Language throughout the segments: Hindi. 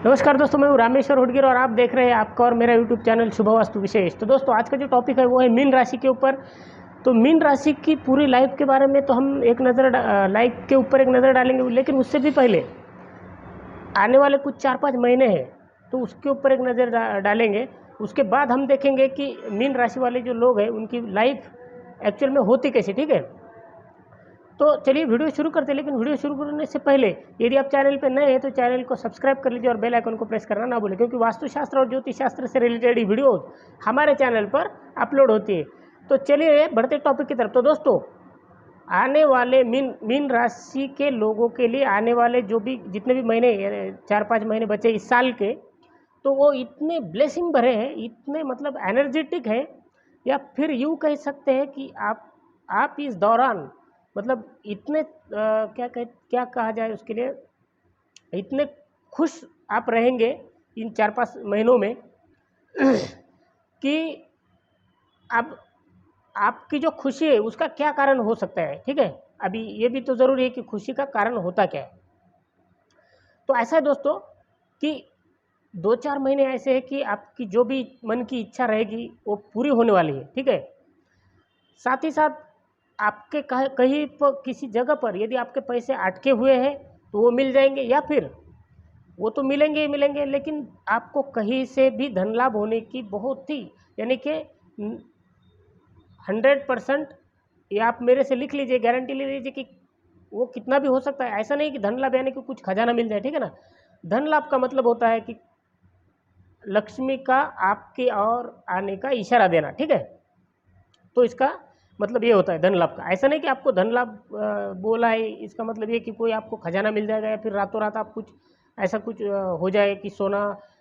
नमस्कार दोस्तों, मैं हूं रामेश्वर हुडगिर और आप देख रहे हैं आपका और मेरा यूट्यूब चैनल शुभ वास्तु विशेष। तो दोस्तों, आज का जो टॉपिक है वो है मीन राशि के ऊपर। तो मीन राशि की पूरी लाइफ के बारे में तो हम एक नज़र लाइफ के ऊपर एक नज़र डालेंगे, लेकिन उससे भी पहले आने वाले कुछ 4-5 महीने हैं तो उसके ऊपर एक नज़र डालेंगे। उसके बाद हम देखेंगे कि मीन राशि वाले जो लोग हैं उनकी लाइफ एक्चुअल में होती कैसी। ठीक है, तो चलिए वीडियो शुरू करते हैं। लेकिन वीडियो शुरू करने से पहले यदि आप चैनल पर नए हैं तो चैनल को सब्सक्राइब कर लीजिए और बेल आइकन को प्रेस करना ना भूलें, क्योंकि वास्तुशास्त्र और ज्योतिष शास्त्र से रिलेटेड ही वीडियो हमारे चैनल पर अपलोड होती है। तो चलिए बढ़ते टॉपिक की तरफ। तो दोस्तों, आने वाले मीन राशि के लोगों के लिए आने वाले जो भी जितने भी महीने 4-5 महीने बचे इस साल के, तो वो इतने ब्लेसिंग भरे हैं, इतने मतलब एनर्जेटिक हैं, या फिर यूँ कह सकते हैं कि आप इस दौरान मतलब इतने क्या कहा जाए उसके लिए, इतने खुश आप रहेंगे इन 4-5 महीनों में कि अब आपकी जो खुशी है उसका क्या कारण हो सकता है। ठीक है, अभी ये भी तो ज़रूरी है कि खुशी का कारण होता क्या है। तो ऐसा है दोस्तों कि 2-4 महीने ऐसे हैं कि आपकी जो भी मन की इच्छा रहेगी वो पूरी होने वाली है। ठीक है, साथ ही साथ आपके कहीं पर किसी जगह पर यदि आपके पैसे अटके हुए हैं तो वो मिल जाएंगे, या फिर वो तो मिलेंगे ही मिलेंगे, लेकिन आपको कहीं से भी धन लाभ होने की बहुत ही, यानी कि 100%, ये आप मेरे से लिख लीजिए, गारंटी ले लीजिए कि वो कितना भी हो सकता है। ऐसा नहीं कि धन लाभ यानी कि कुछ खजाना मिल जाए। ठीक है ना, धन लाभ का मतलब होता है कि लक्ष्मी का आपके और आने का इशारा देना। ठीक है, तो इसका मतलब ये होता है धन लाभ का। ऐसा नहीं कि आपको धन लाभ बोला है इसका मतलब ये कि कोई आपको खजाना मिल जाएगा या फिर रातों रात आप कुछ ऐसा कुछ हो जाए कि सोना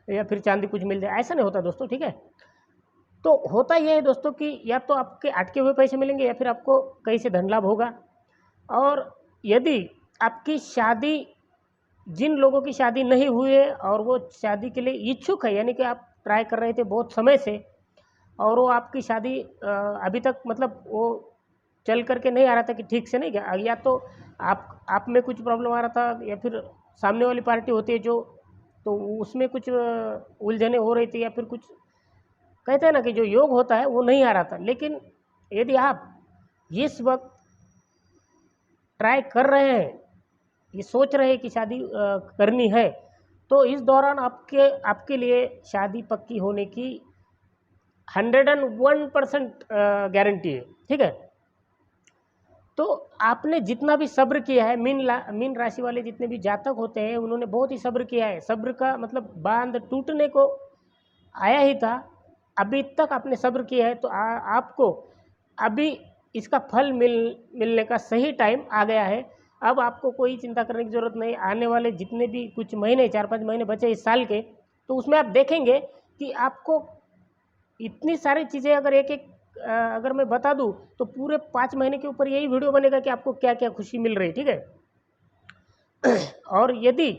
या फिर चांदी कुछ मिल जाए, ऐसा नहीं होता दोस्तों। ठीक है, तो होता यह है दोस्तों कि या तो आपके अटके हुए पैसे मिलेंगे या फिर आपको कहीं से धन लाभ होगा। और यदि आपकी शादी, जिन लोगों की शादी नहीं हुई है और वो शादी के लिए इच्छुक है, यानी कि आप ट्राई कर रहे थे बहुत समय से और वो आपकी शादी अभी तक मतलब वो चल करके नहीं आ रहा था कि ठीक से नहीं गया, या तो आप में कुछ प्रॉब्लम आ रहा था या फिर सामने वाली पार्टी होती है जो, तो उसमें कुछ उलझने हो रही थी, या फिर कुछ कहते हैं ना कि जो योग होता है वो नहीं आ रहा था। लेकिन यदि आप इस वक्त ट्राई कर रहे हैं, ये सोच रहे हैं कि शादी करनी है, तो इस दौरान आपके लिए शादी पक्की होने की 101% गारंटी है। ठीक है, तो आपने जितना भी सब्र किया है, मीन राशि वाले जितने भी जातक होते हैं उन्होंने बहुत ही सब्र किया है। सब्र का मतलब बांध टूटने को आया ही था, अभी तक आपने सब्र किया है, तो आपको अभी इसका फल मिलने का सही टाइम आ गया है। अब आपको कोई चिंता करने की ज़रूरत नहीं। आने वाले जितने भी कुछ महीने 4-5 महीने बचे इस साल के, तो उसमें आप देखेंगे कि आपको इतनी सारी चीज़ें अगर एक-एक अगर मैं बता दूँ तो पूरे 5 महीने के ऊपर यही वीडियो बनेगा कि आपको क्या-क्या खुशी मिल रही है। ठीक है, और यदि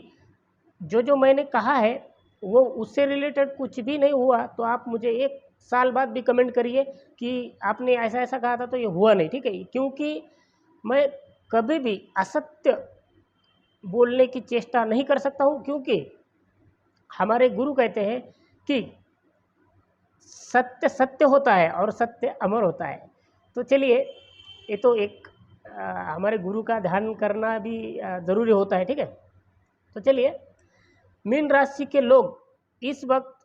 जो मैंने कहा है वो उससे रिलेटेड कुछ भी नहीं हुआ तो आप मुझे 1 साल बाद भी कमेंट करिए कि आपने ऐसा-ऐसा कहा था तो ये हुआ नहीं। ठीक है, क्योंकि मैं कभी भी असत्य बोलने की चेष्टा नहीं कर सकता हूँ, क्योंकि हमारे गुरु कहते हैं कि सत्य सत्य होता है और सत्य अमर होता है। तो चलिए, ये तो एक हमारे गुरु का ध्यान करना भी ज़रूरी होता है। ठीक है, तो चलिए, मीन राशि के लोग इस वक्त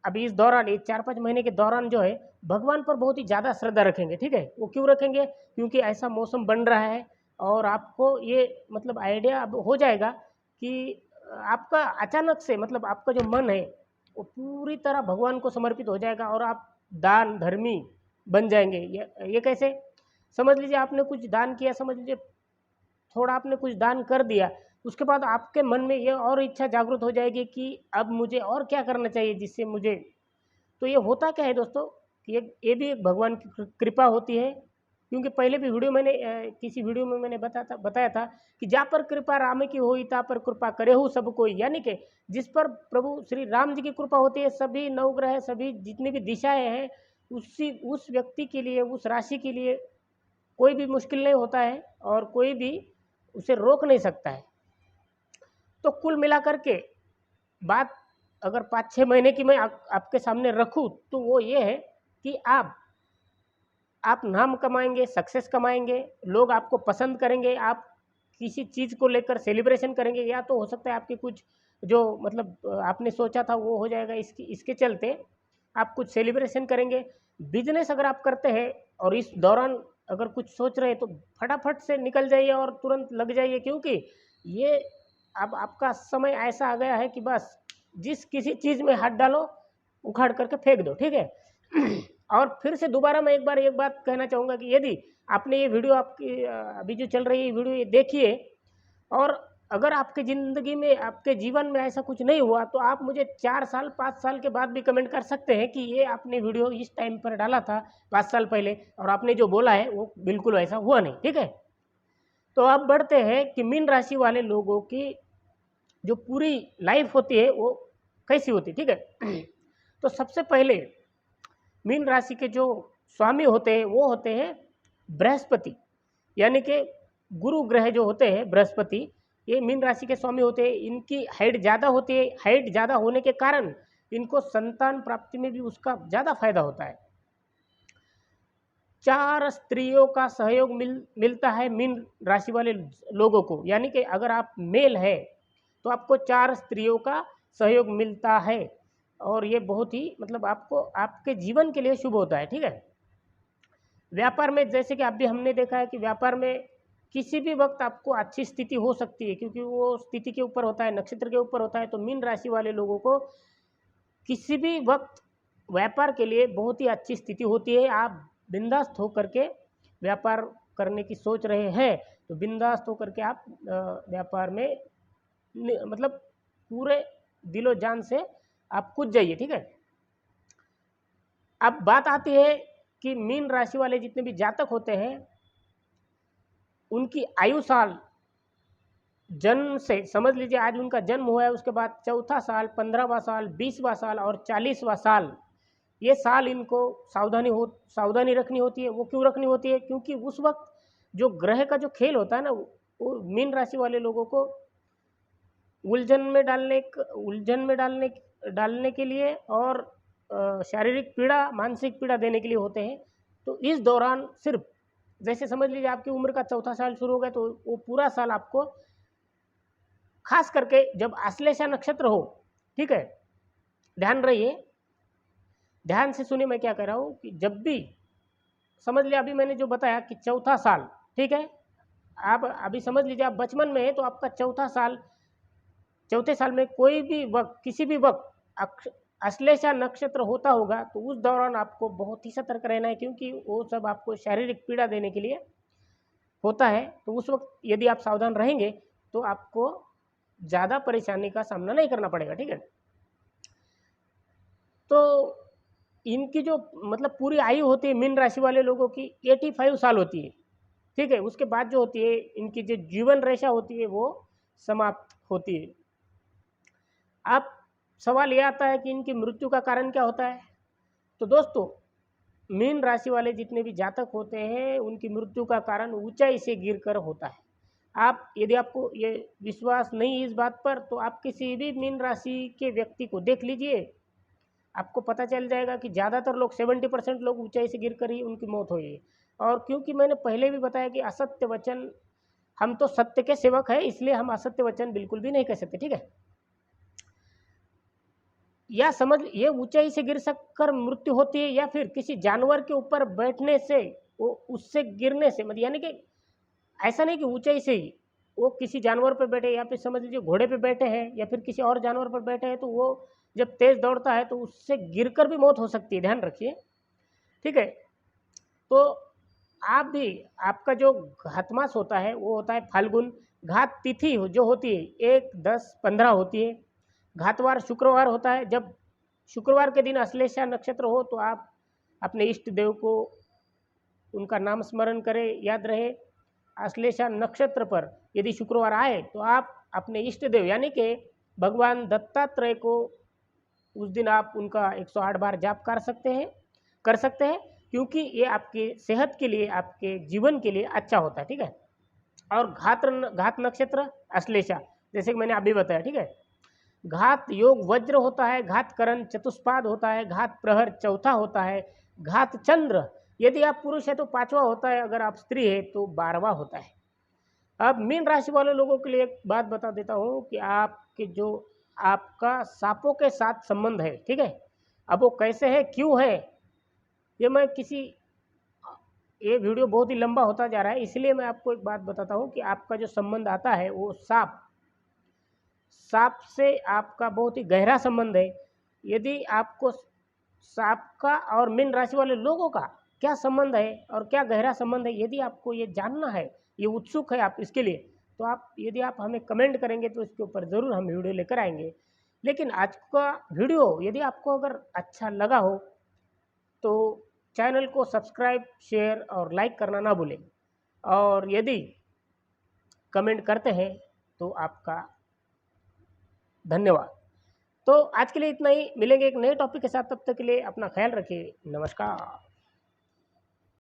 अभी इस दौरान ये 4-5 महीने के दौरान जो है भगवान पर बहुत ही ज़्यादा श्रद्धा रखेंगे। ठीक है, वो क्यों रखेंगे, क्योंकि ऐसा मौसम बन रहा है और आपको ये मतलब आइडिया अब हो जाएगा कि आपका अचानक से मतलब आपका जो मन है वो पूरी तरह भगवान को समर्पित हो जाएगा और आप दान धर्मी बन जाएंगे। ये कैसे, समझ लीजिए आपने कुछ दान किया, समझ लीजिए थोड़ा आपने कुछ दान कर दिया, उसके बाद आपके मन में ये और इच्छा जागृत हो जाएगी कि अब मुझे और क्या करना चाहिए जिससे मुझे, तो ये होता क्या है दोस्तों कि ये भी एक भगवान की कृपा होती है। क्योंकि पहले भी वीडियो मैंने किसी वीडियो में मैंने बताया था कि जा पर कृपा राम की होई ता पर कृपा करे हो सब कोई, यानी कि जिस पर प्रभु श्री राम जी की कृपा होती है, सभी नवग्रह सभी जितनी भी दिशाएं हैं उस व्यक्ति के लिए, उस राशि के लिए कोई भी मुश्किल नहीं होता है और कोई भी उसे रोक नहीं सकता है। तो कुल मिलाकर के बात अगर 5-6 महीने की मैं आपके सामने रखूँ तो वो ये है कि आप नाम कमाएंगे, सक्सेस कमाएंगे, लोग आपको पसंद करेंगे, आप किसी चीज़ को लेकर सेलिब्रेशन करेंगे, या तो हो सकता है आपके कुछ जो मतलब आपने सोचा था वो हो जाएगा, इसके चलते आप कुछ सेलिब्रेशन करेंगे। बिजनेस अगर आप करते हैं और इस दौरान अगर कुछ सोच रहे हैं तो फटाफट से निकल जाइए और तुरंत लग जाइए, क्योंकि ये अब आपका समय ऐसा आ गया है कि बस जिस किसी चीज़ में हाथ डालो उखाड़ करके फेंक दो, ठीक है। और फिर से दोबारा मैं एक बात कहना चाहूँगा कि यदि आपने ये वीडियो आपकी अभी जो चल रही है वीडियो ये देखिए, और अगर आपके ज़िंदगी में आपके जीवन में ऐसा कुछ नहीं हुआ तो आप मुझे 4 साल 5 साल के बाद भी कमेंट कर सकते हैं कि ये आपने वीडियो इस टाइम पर डाला था 5 साल पहले और आपने जो बोला है वो बिल्कुल वैसा हुआ नहीं, ठीक है। तो अब बढ़ते हैं कि मीन राशि वाले लोगों की जो पूरी लाइफ होती है वो कैसी होती है, ठीक है। तो सबसे पहले मीन राशि के जो स्वामी होते हैं वो होते हैं बृहस्पति, यानी कि गुरु ग्रह जो होते हैं बृहस्पति, ये मीन राशि के स्वामी होते हैं। इनकी हाइट ज़्यादा होती है, हाइट ज़्यादा होने के कारण इनको संतान प्राप्ति में भी उसका ज़्यादा फायदा होता है। 4 स्त्रियों का सहयोग मिलता है मीन राशि वाले लोगों को, यानी कि अगर आप मेल है तो आपको 4 स्त्रियों का सहयोग मिलता है, और ये बहुत ही मतलब आपको आपके जीवन के लिए शुभ होता है, ठीक है। व्यापार में जैसे कि अभी हमने देखा है कि व्यापार में किसी भी वक्त आपको अच्छी स्थिति हो सकती है, क्योंकि वो स्थिति के ऊपर होता है, नक्षत्र के ऊपर होता है। तो मीन राशि वाले लोगों को किसी भी वक्त व्यापार के लिए बहुत ही अच्छी स्थिति होती है। आप बिंदास्त होकर के व्यापार करने की सोच रहे हैं तो बिंदास्त होकर के आप व्यापार में मतलब पूरे दिलो जान से आप कूद जाइए, ठीक है। अब बात आती है कि मीन राशि वाले जितने भी जातक होते हैं उनकी आयु साल जन्म से, समझ लीजिए आज उनका जन्म हुआ है, उसके बाद चौथा साल, 15वां साल, 20वां साल और 40वां साल, ये साल इनको सावधानी रखनी होती है। वो क्यों रखनी होती है? क्योंकि उस वक्त जो ग्रह का जो खेल होता है ना, वो मीन राशि वाले लोगों को उलझन में डालने के लिए और शारीरिक पीड़ा, मानसिक पीड़ा देने के लिए होते हैं। तो इस दौरान सिर्फ जैसे समझ लीजिए आपकी उम्र का चौथा साल शुरू हो गया तो वो पूरा साल आपको, खास करके जब आश्लेषा नक्षत्र हो, ठीक है, ध्यान रहिए, ध्यान से सुनिए मैं क्या कह रहा हूँ कि जब भी समझ लिया, अभी मैंने जो बताया कि चौथा साल, ठीक है, आप अभी समझ लीजिए आप बचपन में है तो आपका चौथा साल, चौथे साल में कोई भी वक्त किसी भी वक्त आश्लेषा नक्षत्र होता होगा तो उस दौरान आपको बहुत ही सतर्क रहना है, क्योंकि वो सब आपको शारीरिक पीड़ा देने के लिए होता है। तो उस वक्त यदि आप सावधान रहेंगे तो आपको ज़्यादा परेशानी का सामना नहीं करना पड़ेगा, ठीक है। तो इनकी जो मतलब पूरी आयु होती है मीन राशि वाले लोगों की 85 साल होती है, ठीक है। उसके बाद जो होती है इनकी जो जीवन रेखा होती है वो समाप्त होती है। अब सवाल ये आता है कि इनकी मृत्यु का कारण क्या होता है। तो दोस्तों, मीन राशि वाले जितने भी जातक होते हैं उनकी मृत्यु का कारण ऊंचाई से गिरकर होता है। आप यदि आपको ये विश्वास नहीं इस बात पर तो आप किसी भी मीन राशि के व्यक्ति को देख लीजिए, आपको पता चल जाएगा कि ज़्यादातर लोग 70% लोग ऊंचाई से गिरकर ही उनकी मौत हुई है। और क्योंकि मैंने पहले भी बताया कि असत्य वचन, हम तो सत्य के सेवक हैं, इसलिए हम असत्य वचन बिल्कुल भी नहीं कह सकते, ठीक है। या समझ, ये ऊंचाई से गिर सककर मृत्यु होती है या फिर किसी जानवर के ऊपर बैठने से, वो उससे गिरने से, मतलब यानी कि ऐसा नहीं कि ऊंचाई से ही वो किसी जानवर पर बैठे, या फिर समझ लीजिए घोड़े पे बैठे हैं या फिर किसी और जानवर पर बैठे हैं तो वो जब तेज दौड़ता है तो उससे गिरकर भी मौत हो सकती है, ध्यान रखिए, ठीक है। तो आप भी, आपका जो घात मास होता है वो होता है फाल्गुन, घात तिथि जो होती है 1, 10, 15 होती है, घातवार शुक्रवार होता है। जब शुक्रवार के दिन अश्लेषा नक्षत्र हो तो आप अपने इष्ट देव को उनका नाम स्मरण करें, याद रहे। अश्लेषा नक्षत्र पर यदि शुक्रवार आए तो आप अपने इष्ट देव यानी कि भगवान दत्तात्रेय को उस दिन आप उनका 108 बार जाप कर सकते हैं, क्योंकि ये आपकी सेहत के लिए, आपके जीवन के लिए अच्छा होता है, ठीक है। और घात नक्षत्र अश्लेषा, जैसे कि मैंने अभी बताया, ठीक है। घात योग वज्र होता है, घात करण चतुष्पाद होता है, घात प्रहर चौथा होता है, घात चंद्र यदि आप पुरुष है तो 5वां होता है, अगर आप स्त्री है तो 12वां होता है। अब मीन राशि वाले लोगों के लिए एक बात बता देता हूँ कि आपके जो आपका सांपों के साथ संबंध है, ठीक है, अब वो कैसे है, क्यों है, ये मैं किसी ये वीडियो बहुत ही लंबा होता जा रहा है, इसलिए मैं आपको एक बात बताता हूँ कि आपका जो संबंध आता है वो सांप से आपका बहुत ही गहरा संबंध है। यदि आपको सांप का और मीन राशि वाले लोगों का क्या संबंध है और क्या गहरा संबंध है, यदि आपको ये जानना है, ये उत्सुक है आप इसके लिए, तो आप यदि आप हमें कमेंट करेंगे तो इसके ऊपर ज़रूर हम वीडियो लेकर आएंगे। लेकिन आज का वीडियो यदि आपको अगर अच्छा लगा हो तो चैनल को सब्सक्राइब, शेयर और लाइक करना ना भूलें, और यदि कमेंट करते हैं तो आपका धन्यवाद। तो आज के लिए इतना ही, मिलेंगे एक नए टॉपिक के साथ, तब तक के लिए अपना ख्याल रखिए, नमस्कार।